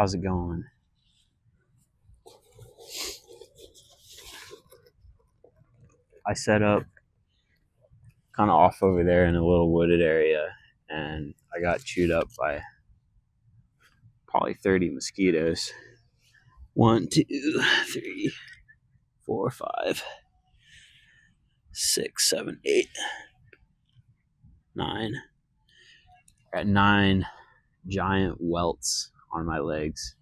How's it going? I set up kind of off over there in a little wooded area, and I got chewed up by probably 30 mosquitoes. 1, 2, 3, 4, 5, 6, 7, 8, 9. I got 9 giant welts on my legs.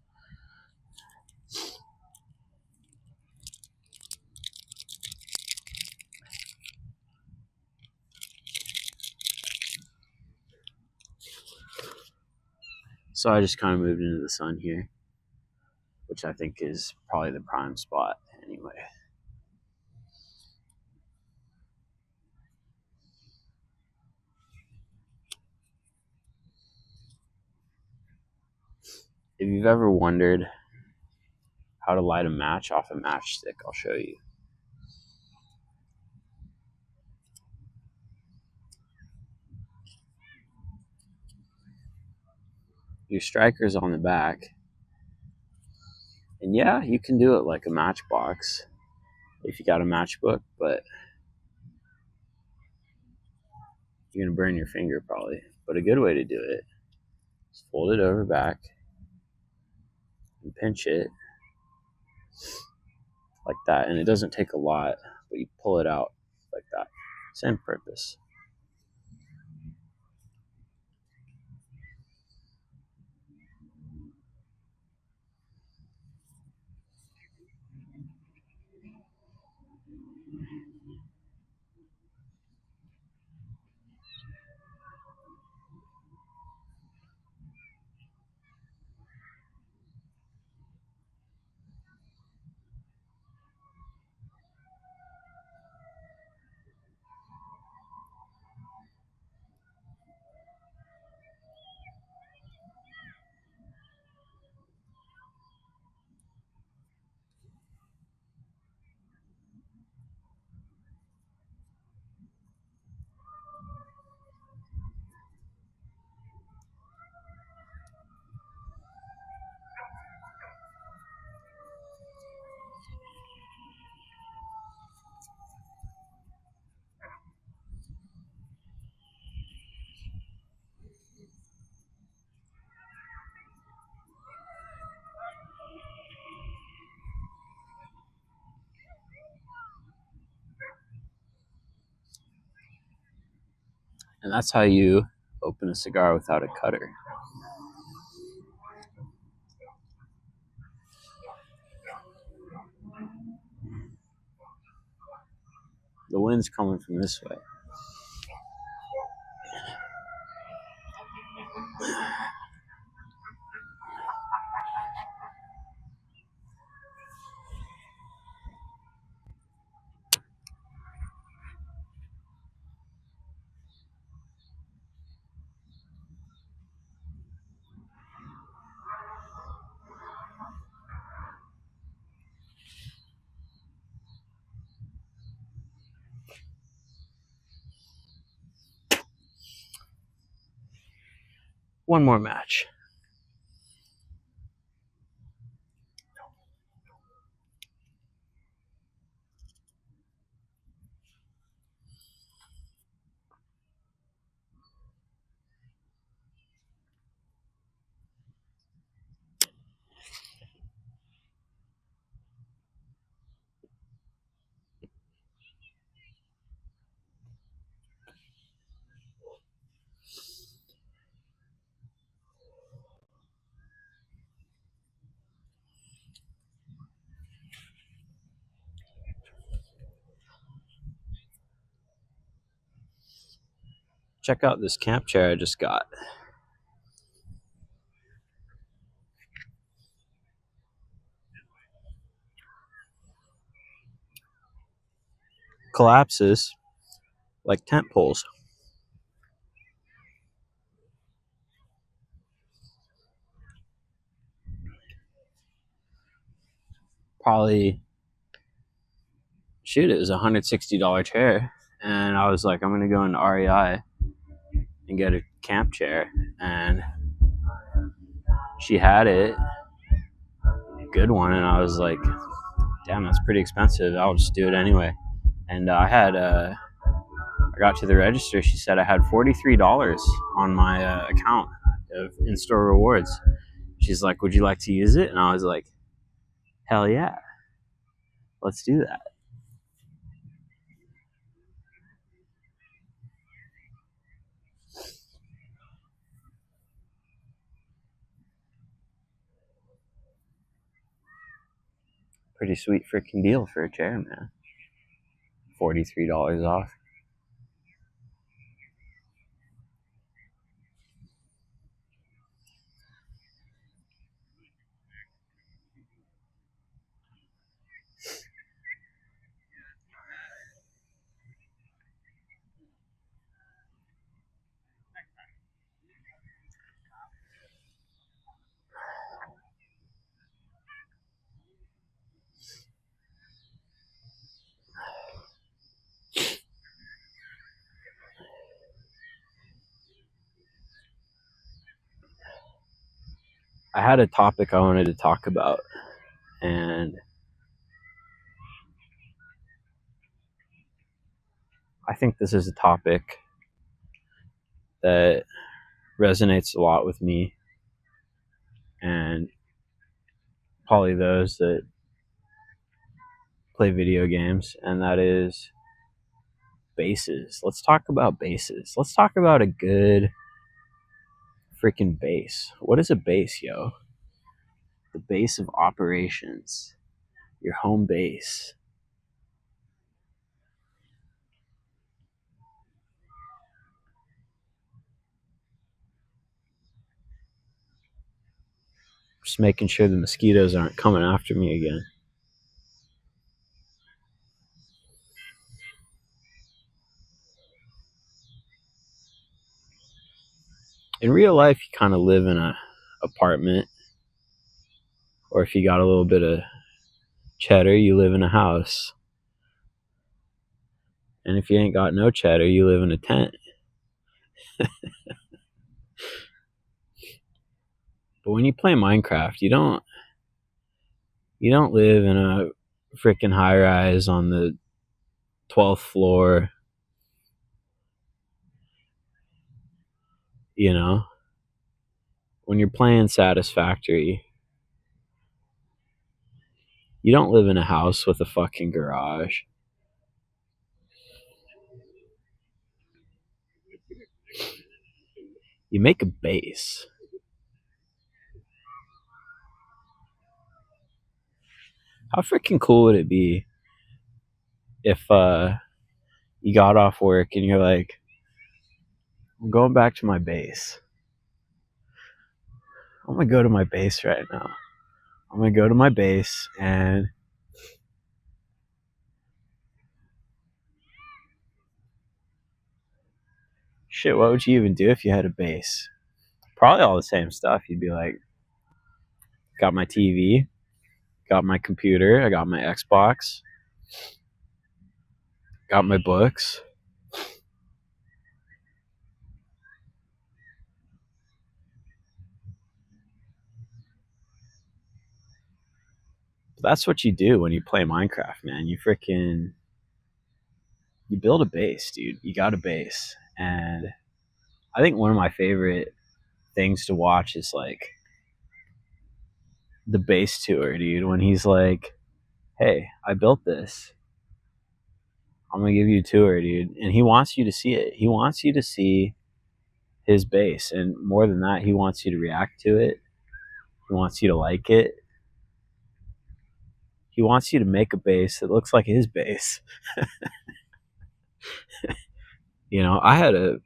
So I just kind of moved into the sun here, which I think is probably the prime spot anyway. If you've ever wondered how to light a match off a matchstick, I'll show you. Your striker's on the back. And yeah, you can do it like a matchbox if you got a matchbook, but you're going to burn your finger probably. But a good way to do it is fold it over back and pinch it like that. And it doesn't take a lot, but you pull it out like that. Same purpose. And that's how you open a cigar without a cutter. The wind's coming from this way. One more match. Check out this camp chair I just got. Collapses like tent poles. Probably, shoot, it was a $160 chair. And I was like, I'm going to go into REI and get a camp chair. And she had it. good one, and I was like, damn, that's pretty expensive. I'll just do it anyway. And I got to the register. She said I had $43 on my account of in-store rewards. She's like, would you like to use it? And I was like, hell yeah, let's do that. Pretty sweet freaking deal for a chair, man. $43 off. I had a topic I wanted to talk about, and I think this is a topic that resonates a lot with me and probably those that play video games, and that is bases. Let's talk about bases. Let's talk about a good freaking base. What is a base, yo? The base of operations, your home base. Just making sure the mosquitoes aren't coming after me again. In real life, you kind of live in a apartment, or if you got a little bit of cheddar, you live in a house. And if you ain't got no cheddar, you live in a tent. But when you play Minecraft, you don't live in a freaking high rise on the 12th floor. You know, when you're playing Satisfactory, you don't live in a house with a fucking garage. You make a base. How freaking cool would it be if you got off work and you're like, I'm going back to my base. I'm going to go to my base right now. I'm going to go to my base and shit, what would you even do if you had a base? Probably all the same stuff. You'd be like, got my TV, got my computer, I got my Xbox, got my books. But that's what you do when you play Minecraft, man. You build a base, dude. You got a base. And I think one of my favorite things to watch is like the base tour, dude. When he's like, hey, I built this. I'm going to give you a tour, dude. And he wants you to see it. He wants you to see his base. And more than that, he wants you to react to it. He wants you to like it. He wants you to make a base that looks like his base. You know, I had a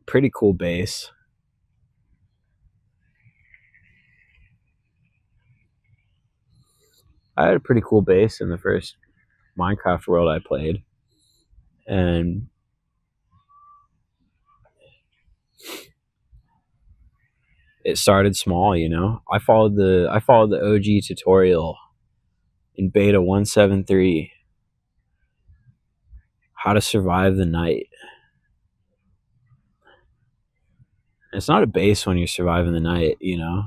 pretty cool base. I had a pretty cool base in the first Minecraft world I played. And it started small, you know. I followed the OG tutorial in beta 173, how to survive the night. It's not a base when you're surviving the night, you know.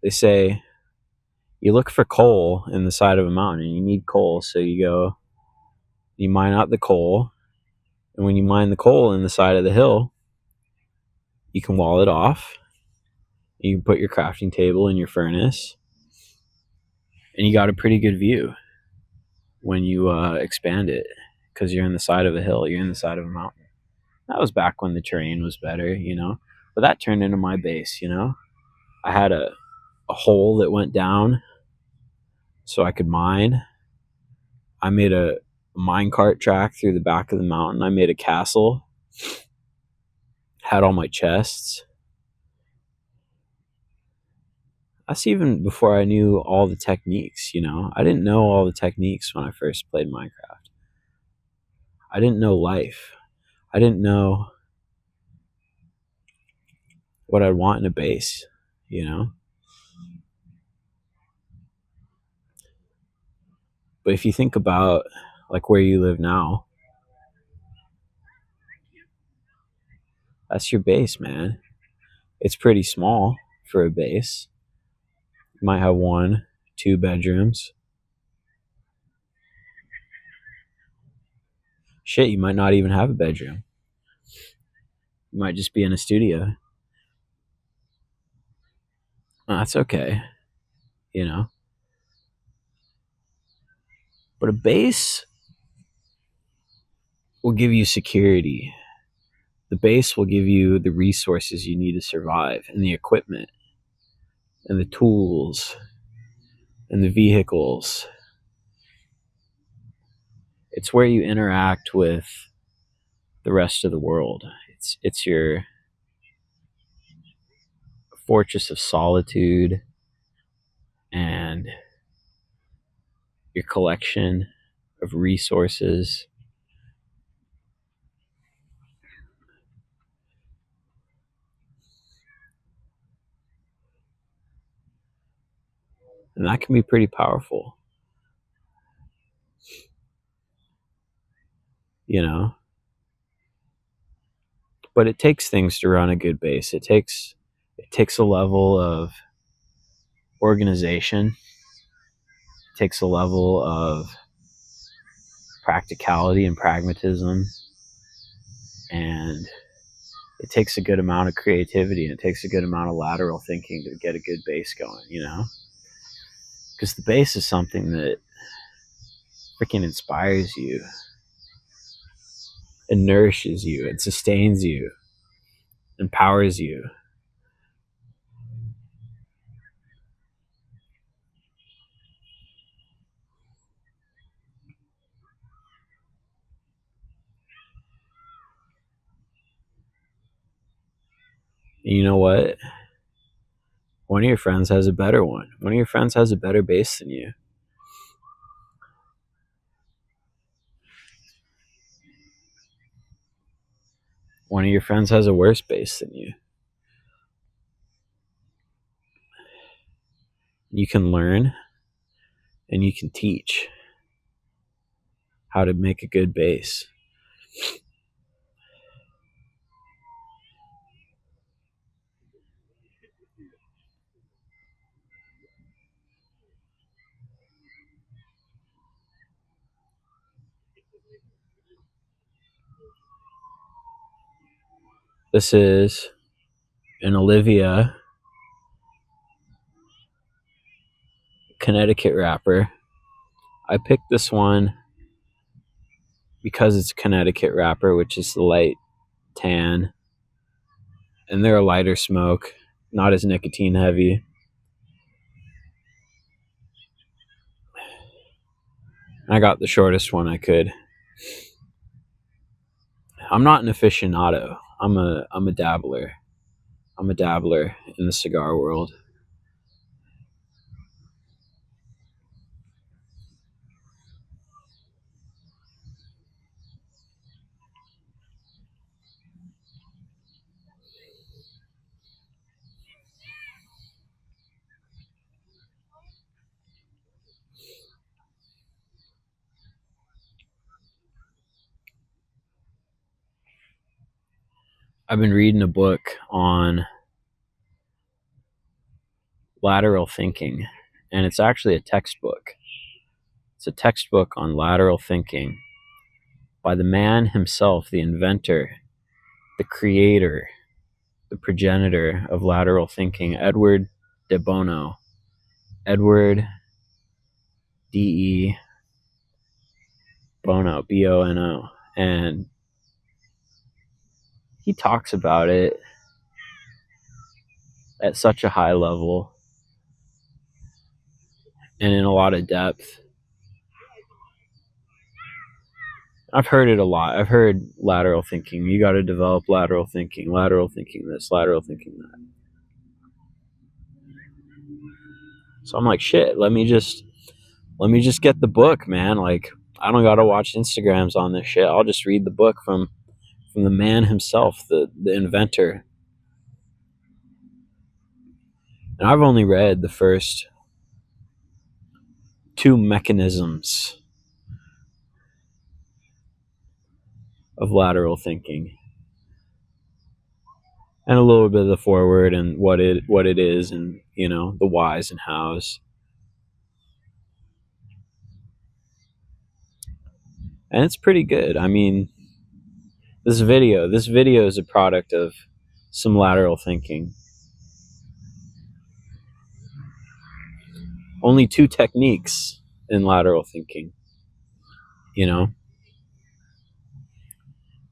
They say you look for coal in the side of a mountain, and you need coal, so you mine out the coal, and when you mine the coal in the side of the hill, you can wall it off. You can put your crafting table in your furnace, and you got a pretty good view when you expand it, because you're in the side of a hill, you're in the side of a mountain. That was back when the terrain was better, but that turned into my base. I had a hole that went down so I could mine. I made a minecart track through the back of the mountain. I made a castle, had all my chests. That's even before I knew all the techniques. I didn't know all the techniques when I first played Minecraft. I didn't know life. I didn't know what I'd want in a base, But if you think about like where you live now, that's your base, man. It's pretty small for a base. You might have 1, 2 bedrooms. Shit, you might not even have a bedroom. You might just be in a studio. That's okay, you know. But a base will give you security. The base will give you the resources you need to survive, and the equipment, and the tools, and the vehicles. It's where you interact with the rest of the world. It's your fortress of solitude and your collection of resources. And that can be pretty powerful, you know. But it takes things to run a good base. It takes a level of organization. It takes a level of practicality and pragmatism, and it takes a good amount of creativity, and it takes a good amount of lateral thinking to get a good base going, because the base is something that freaking inspires you and nourishes you and sustains you, empowers you. And you know what? One of your friends has a better one. One of your friends has a better base than you. One of your friends has a worse base than you. You can learn and you can teach how to make a good base. This is an Olivia Connecticut wrapper. I picked this one because it's a Connecticut wrapper, which is the light tan, and they're a lighter smoke, not as nicotine heavy. I got the shortest one I could. I'm not an aficionado. I'm a dabbler. I'm a dabbler in the cigar world. I've been reading a book on lateral thinking and it's actually a textbook. It's a textbook on lateral thinking by the man himself, the inventor, the creator, the progenitor of lateral thinking, Edward de Bono. Edward D.E. Bono, B-O-N-O. And he talks about it at such a high level and in a lot of depth. I've heard it a lot. I've heard lateral thinking. You got to develop lateral thinking this, lateral thinking that. So I'm like, shit, let me just get the book, man. Like, I don't got to watch Instagrams on this shit. I'll just read the book from the man himself, the inventor. And I've only read the first 2 mechanisms of lateral thinking, and a little bit of the forward and what it is, and the whys and hows. And it's pretty good. I mean, this video is a product of some lateral thinking. Only 2 techniques in lateral thinking.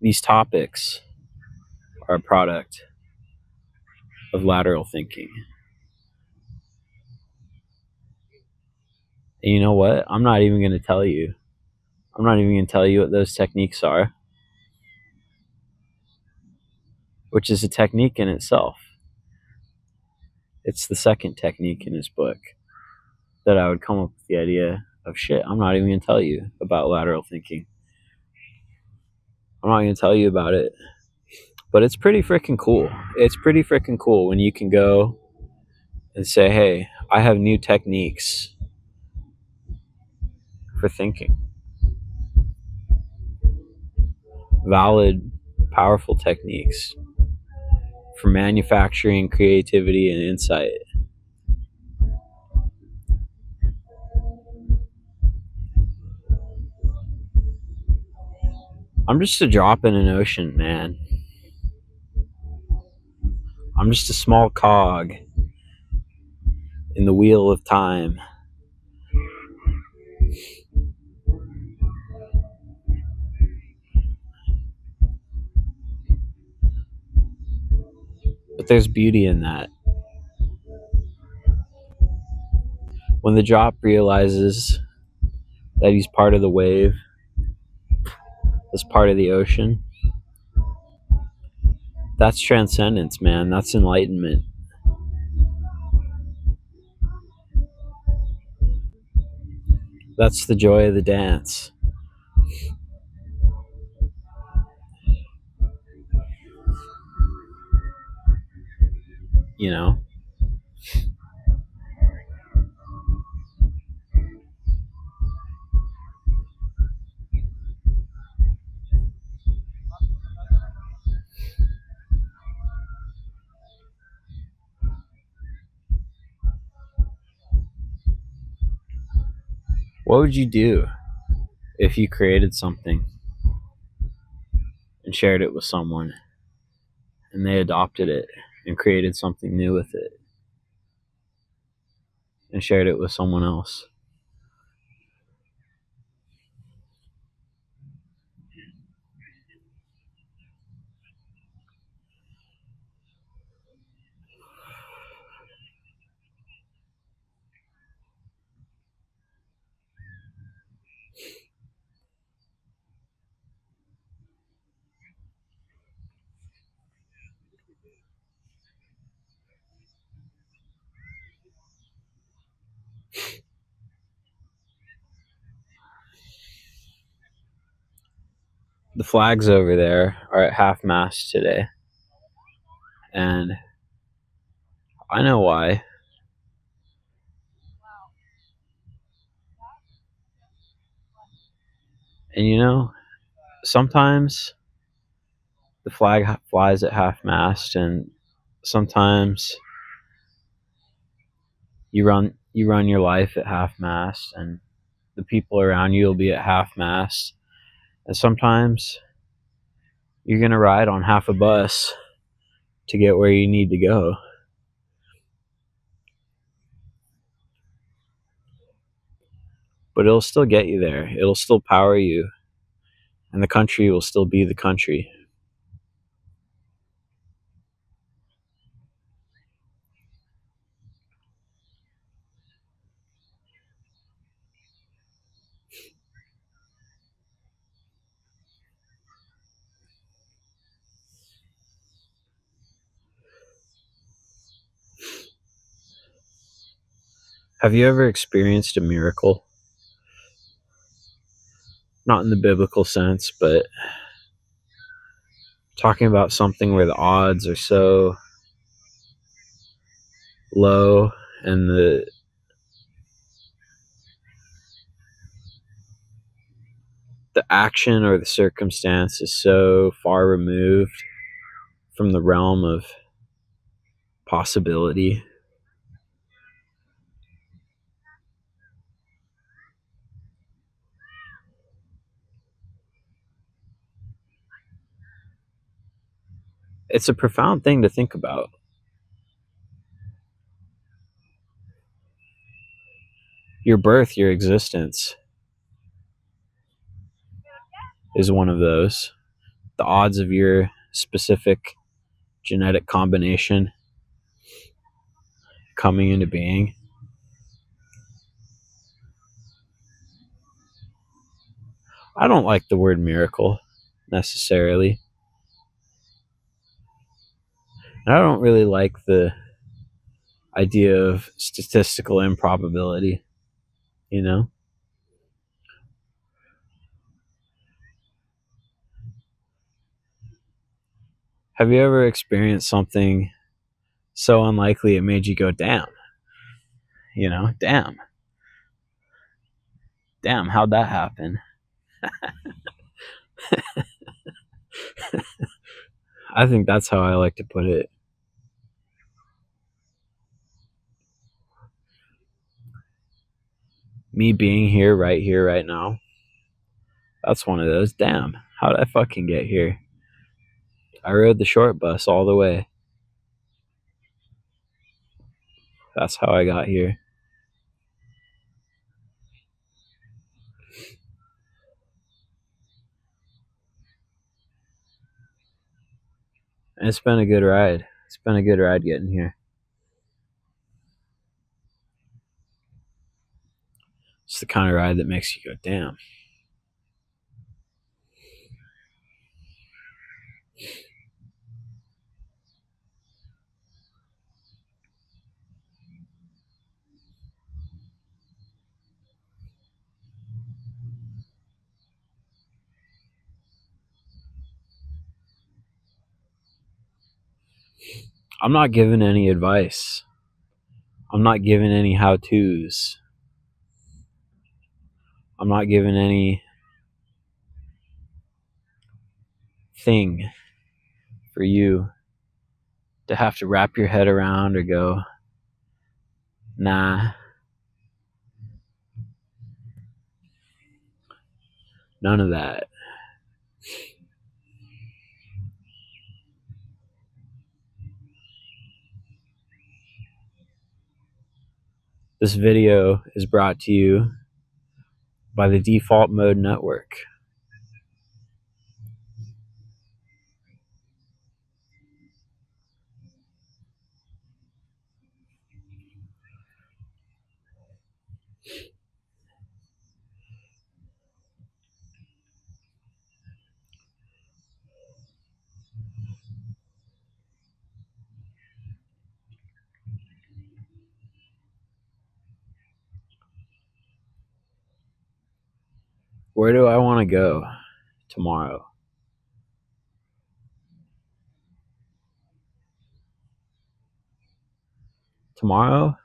These topics are a product of lateral thinking. And you know what? I'm not even going to tell you. I'm not even going to tell you what those techniques are, which is a technique in itself. It's the second technique in his book that I would come up with the idea of, shit, I'm not even going to tell you about lateral thinking. I'm not going to tell you about it. But it's pretty freaking cool. It's pretty freaking cool when you can go and say, hey, I have new techniques for thinking. Valid, powerful techniques for manufacturing creativity and insight. I'm just a drop in an ocean, man. I'm just a small cog in the wheel of time. But there's beauty in that. When the drop realizes that he's part of the wave, that's part of the ocean, that's transcendence, man. That's enlightenment. That's the joy of the dance. What would you do if you created something and shared it with someone and they adopted it and created something new with it and shared it with someone else? The flags over there are at half-mast today. And I know why. And sometimes the flag flies at half-mast, and sometimes you run you run your life at half-mast, and the people around you will be at half-mast. And sometimes you're going to ride on half a bus to get where you need to go. But it'll still get you there. It'll still power you. And the country will still be the country. Have you ever experienced a miracle? Not in the biblical sense, but talking about something where the odds are so low and the action or the circumstance is so far removed from the realm of possibility. It's a profound thing to think about. Your birth, your existence is one of those. The odds of your specific genetic combination coming into being. I don't like the word miracle necessarily. And I don't really like the idea of statistical improbability, you know? Have you ever experienced something so unlikely it made you go, damn? You know, damn, how'd that happen? I think that's how I like to put it. Me being here, right now, that's one of those. Damn, how'd I fucking get here? I rode the short bus all the way. That's how I got here. And it's been a good ride. It's been a good ride getting here. It's the kind of ride that makes you go, damn. I'm not giving any advice. I'm not giving any how-tos. I'm not giving any thing for you to have to wrap your head around or go, nah, none of that. This video is brought to you by the Default Mode Network. Where do I want to go tomorrow? Tomorrow,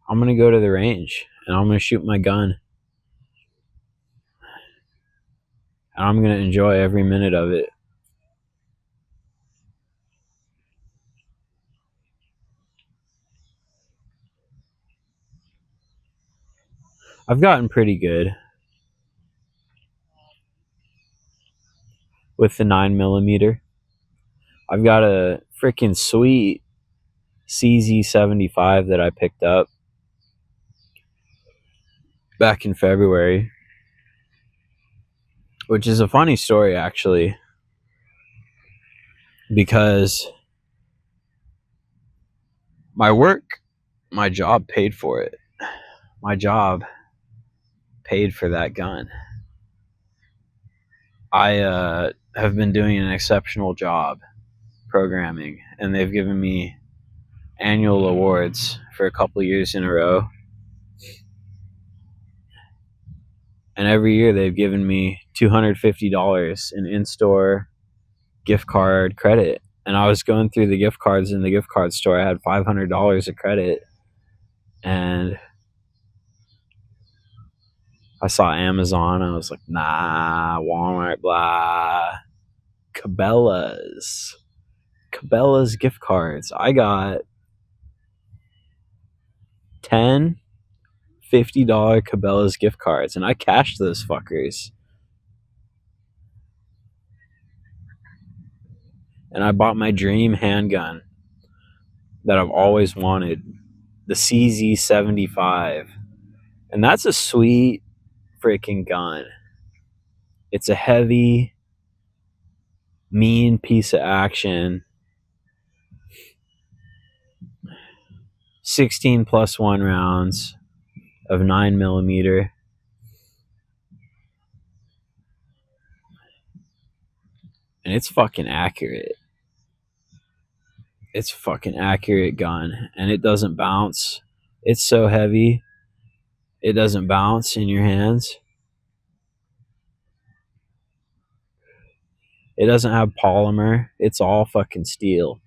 I'm going to go to the range and I'm going to shoot my gun. And I'm going to enjoy every minute of it. I've gotten pretty good with the 9mm. I've got a freaking sweet CZ75 that I picked up back in February, which is a funny story actually, because my job paid for it. My job paid for that gun. I have been doing an exceptional job programming, and they've given me annual awards for a couple of years in a row. And every year they've given me $250 in store gift card credit. And I was going through the gift cards in the gift card store. I had $500 of credit, and I saw Amazon. I was like, nah, Walmart, blah. Cabela's gift cards. I got 10 $50 Cabela's gift cards, and I cashed those fuckers. And I bought my dream handgun that I've always wanted, the CZ75. And that's a sweet freaking gun. It's a heavy, mean piece of action. 16 plus 1 rounds of 9mm. And it's fucking accurate. It's a fucking accurate gun, and it doesn't bounce. It's so heavy, it doesn't bounce in your hands. It doesn't have polymer. It's all fucking steel.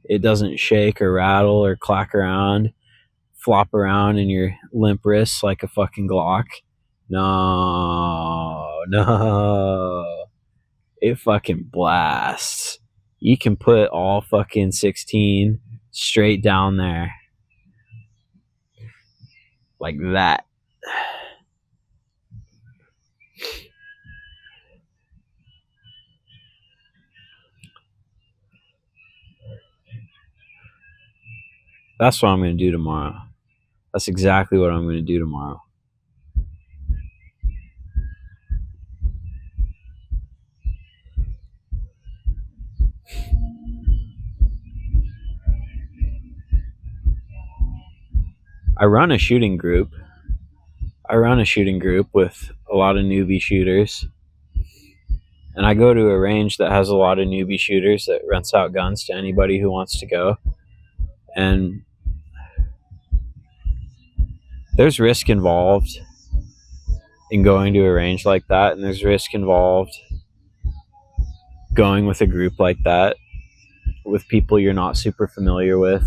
It doesn't shake or rattle or clack around, flop around in your limp wrists like a fucking Glock. No. It fucking blasts. You can put all fucking 16 straight down there. Like that. That's what I'm going to do tomorrow. That's exactly what I'm going to do tomorrow. I run a shooting group with a lot of newbie shooters. And I go to a range that has a lot of newbie shooters that rents out guns to anybody who wants to go. And there's risk involved in going to a range like that, and there's risk involved going with a group like that with people you're not super familiar with,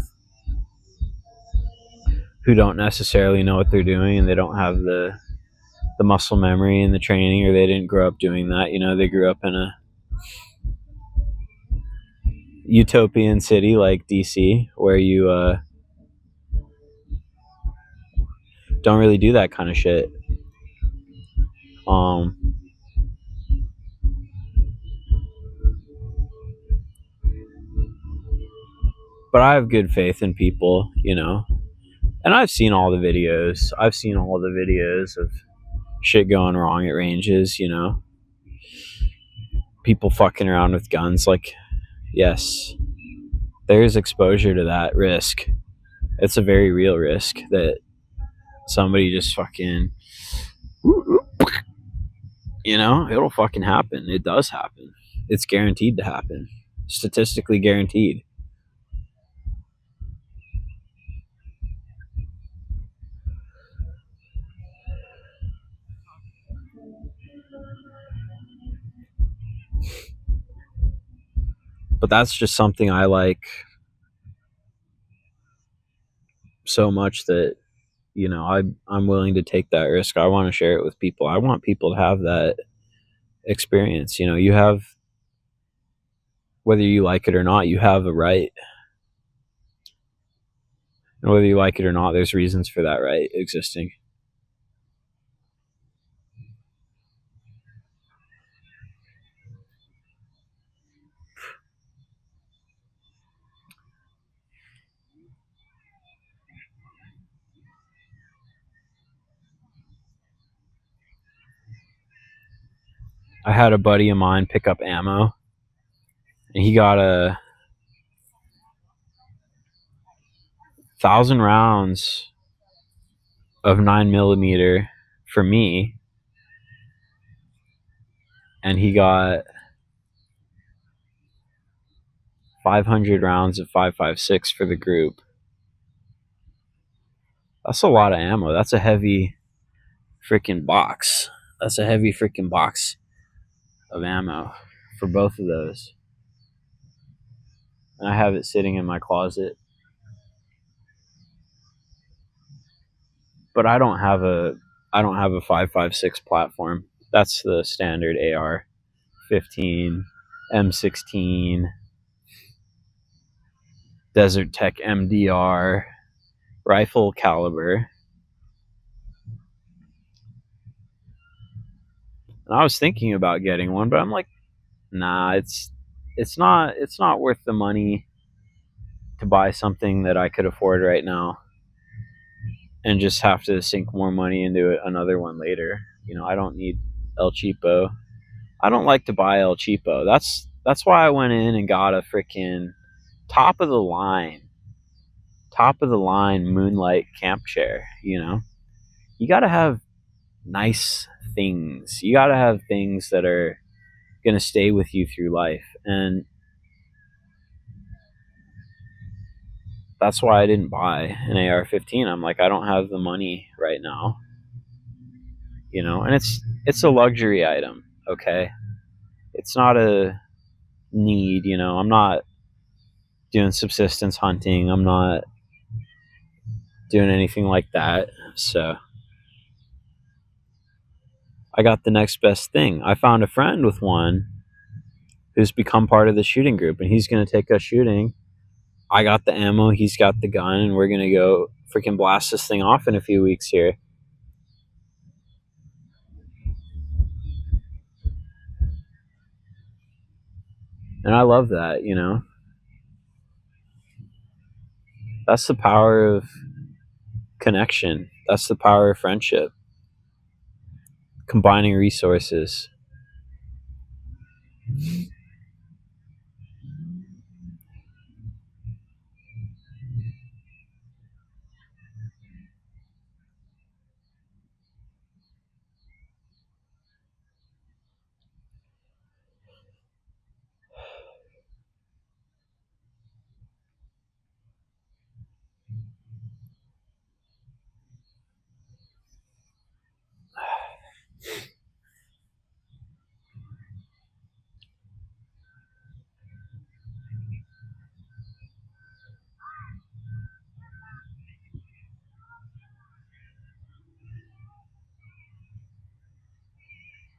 who don't necessarily know what they're doing, and they don't have the muscle memory and the training, or they didn't grow up doing that. You know, they grew up in a utopian city like DC, where you don't really do that kind of shit. But I have good faith in people, you know. And I've seen all the videos. Of shit going wrong at ranges, you know. People fucking around with guns. Like, yes, there's exposure to that risk. It's a very real risk that somebody just fucking, you know, it'll fucking happen. It does happen. It's guaranteed to happen. Statistically guaranteed. But that's just something I like so much that, you know, I'm willing to take that risk. I want to share it with people. I want people to have that experience. You know, you have, whether you like it or not, you have a right And whether you like it or not, there's reasons for that, right? Existing. I had a buddy of mine pick up ammo, and he got 1,000 rounds of 9mm for me, and he got 500 rounds of 5.56 for the group. That's a lot of ammo. That's a heavy freaking box. That's a heavy freaking box of ammo for both of those. And I have it sitting in my closet. But I don't have a 5.56 platform. That's the standard AR-15, M16, Desert Tech MDR, rifle caliber. And I was thinking about getting one, but I'm like, nah, it's not worth the money to buy something that I could afford right now and just have to sink more money into another one later. I don't need El Cheapo. I don't like to buy El Cheapo. That's why I went in and got a freaking top of the line, Moonlight camp chair. You got to have nice things. You got to have things that are going to stay with you through life. And that's why I didn't buy an AR-15. I'm like, I don't have the money right now. And it's a luxury item, okay? It's not a need, I'm not doing subsistence hunting. I'm not doing anything like that. So I got the next best thing. I found a friend with one who's become part of the shooting group, and he's going to take us shooting. I got the ammo, he's got the gun, and we're going to go freaking blast this thing off in a few weeks here. And I love that, That's the power of connection. That's the power of friendship. Combining resources.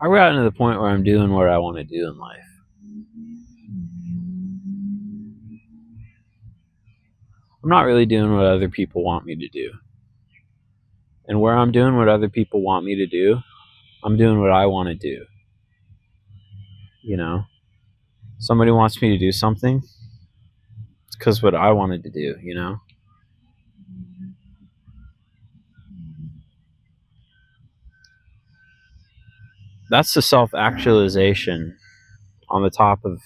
I've gotten to the point where I'm doing what I want to do in life. I'm not really doing what other people want me to do. And where I'm doing what other people want me to do, I'm doing what I want to do. Somebody wants me to do something, it's because what I wanted to do. That's the self-actualization on the top of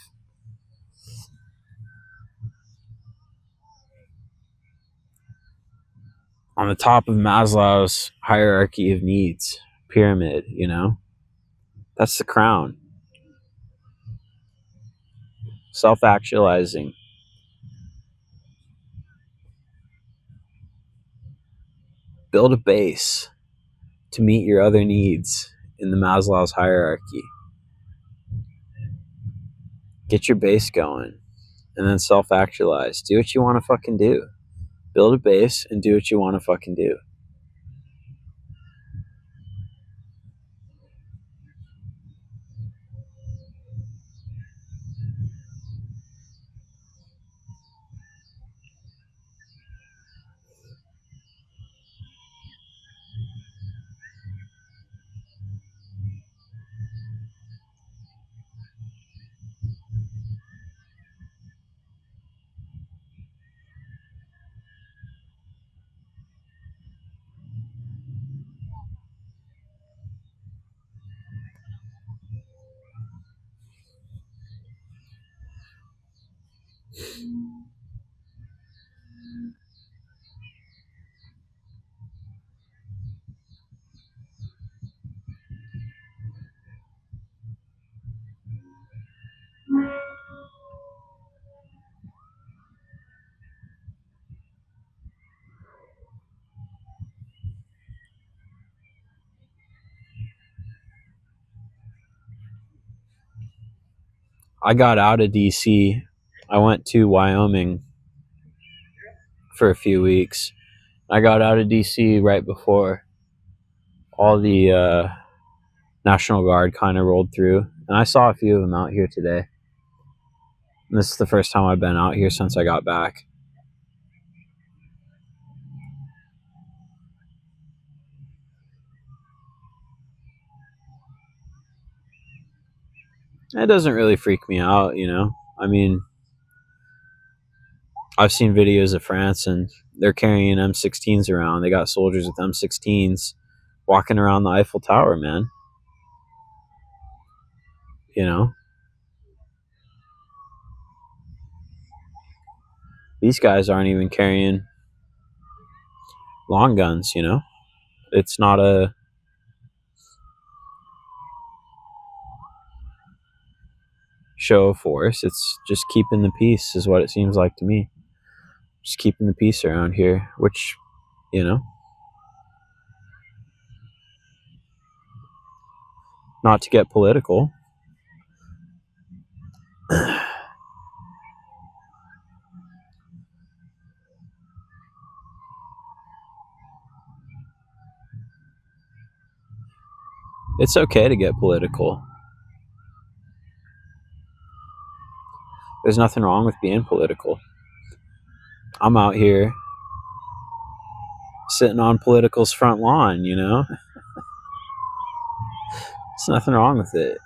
Maslow's hierarchy of needs pyramid. That's the crown. Self-actualizing. Build a base to meet your other needs in the Maslow's hierarchy. Get your base going, and then self-actualize. Do what you want to fucking do. Build a base and do what you want to fucking do. I got out of DC. I went to Wyoming for a few weeks. I got out of DC right before all the National Guard kind of rolled through. And I saw a few of them out here today. And this is the first time I've been out here since I got back. It doesn't really freak me out, you know? I mean, I've seen videos of France and they're carrying M16s around. They got soldiers with M16s walking around the Eiffel Tower, man. You know? These guys aren't even carrying long guns, you know? It's not a show of force. It's just keeping the peace, is what it seems like to me. Just keeping the peace around here, which, you know, not to get political. It's okay to get political. There's nothing wrong with being political. I'm out here sitting on political's front lawn, you know? There's nothing wrong with it.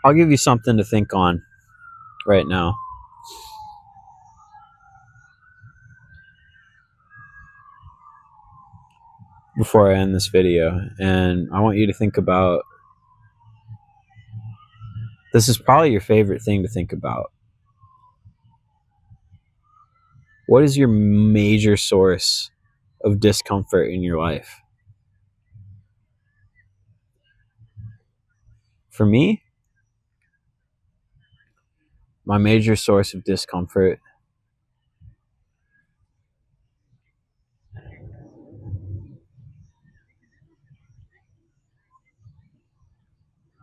I'll give you something to think on right now. Before I end this video, and I want you to think about, this is probably your favorite thing to think about. What is your major source of discomfort in your life? For me, my major source of discomfort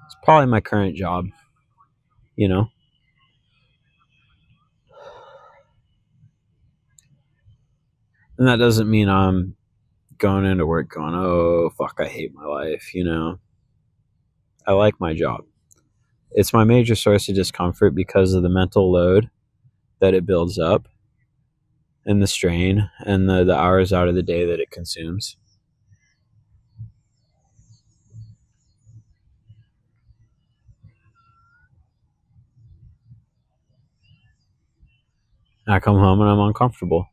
is probably my current job, you know? And that doesn't mean I'm going into work going, oh, fuck, I hate my life, you know? I like my job. It's my major source of discomfort because of the mental load that it builds up and the strain and the hours out of the day that it consumes. I come home and I'm uncomfortable.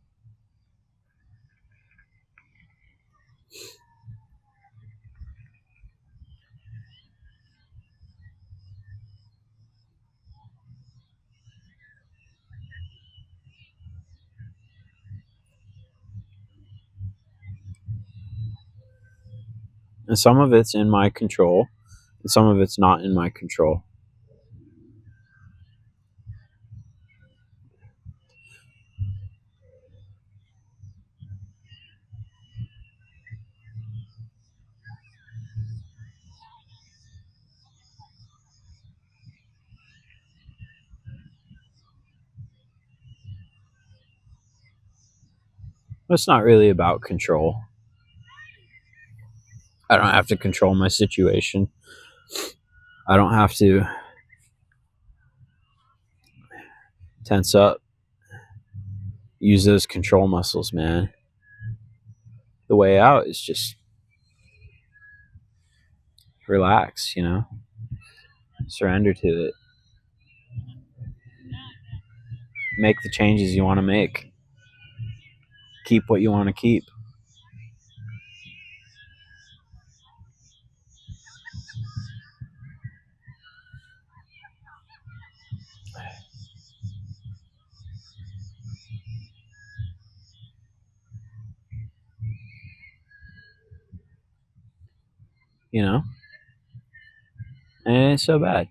And some of it's in my control, and some of it's not in my control. It's not really about control. I don't have to control my situation. I don't have to tense up, use those control muscles, man. The way out is just relax, surrender to it, make the changes you want to make, keep what you want to keep. You know, and it's so bad.